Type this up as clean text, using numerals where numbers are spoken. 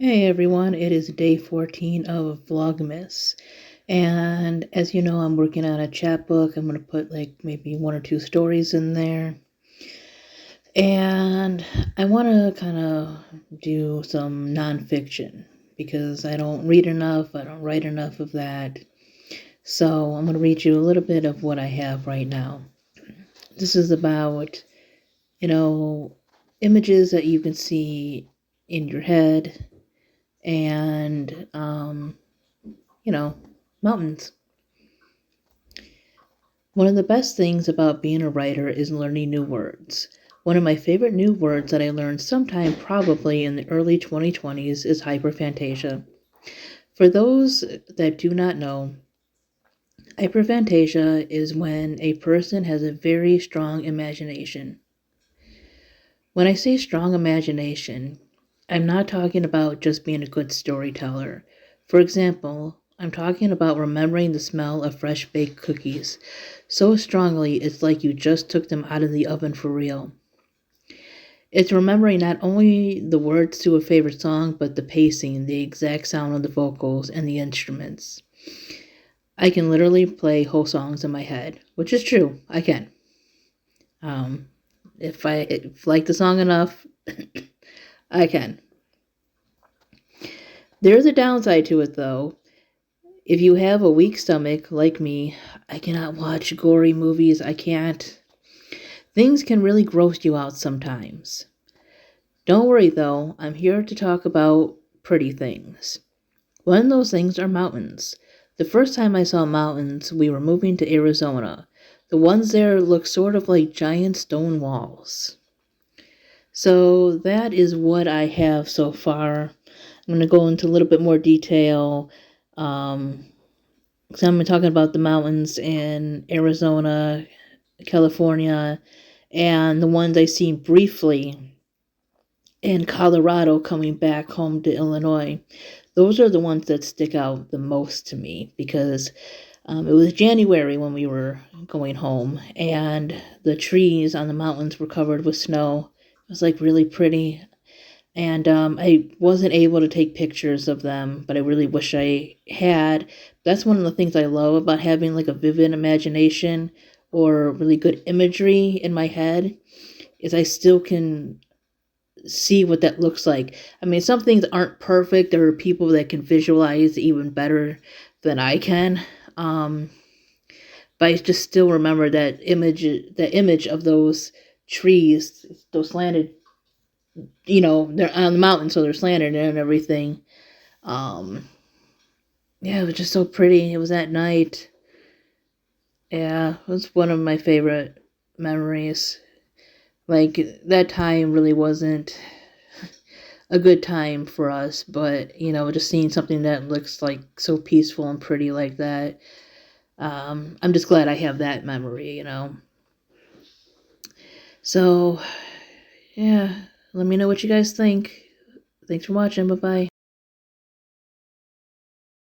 Hey everyone, it is day 14 of Vlogmas. And as you know, I'm working on a chapbook. I'm going to put like maybe one or two stories in there. And I want to kind of do some nonfiction because I don't read enough, I don't write enough of that. So I'm going to read you a little bit of what I have right now. This is about, you know, images that you can see in your head and mountains. One of the best things about being a writer is learning new words. One of my favorite new words that I learned sometime probably in the early 2020s is hyperphantasia. For those that do not know, hyperphantasia is when a person has a very strong imagination. When I say strong imagination, I'm not talking about just being a good storyteller. For example, I'm talking about remembering the smell of fresh baked cookies so strongly it's like you just took them out of the oven for real. It's remembering not only the words to a favorite song, but the pacing, the exact sound of the vocals, and the instruments. I can literally play whole songs in my head, which is true, I can. If I like the song enough, I can. There's a downside to it though. If you have a weak stomach like me, I cannot watch gory movies. I can't. Things can really gross you out sometimes. Don't worry though, I'm here to talk about pretty things. One of those things are mountains. The first time I saw mountains, we were moving to Arizona. The ones there look sort of like giant stone walls. So that is what I have so far. I'm going to go into a little bit more detail. So I'm talking about the mountains in Arizona, California, and the ones I seen briefly in Colorado coming back home to Illinois. Those are the ones that stick out the most to me because it was January when we were going home, and the trees on the mountains were covered with snow. It was like really pretty. And I wasn't able to take pictures of them, but I really wish I had. That's one of the things I love about having like a vivid imagination or really good imagery in my head is I still can see what that looks like. I mean, some things aren't perfect. There are people that can visualize even better than I can. But I just still remember that image of those trees, those slanted, they're on the mountain, so they're slanted and everything. Um, yeah, it was just so pretty. It was at night. Yeah, it was one of my favorite memories. Like, that time really wasn't a good time for us, but, just seeing something that looks like so peaceful and pretty like that, I'm just glad I have that memory. So, yeah, let me know what you guys think. Thanks for watching. Bye-bye.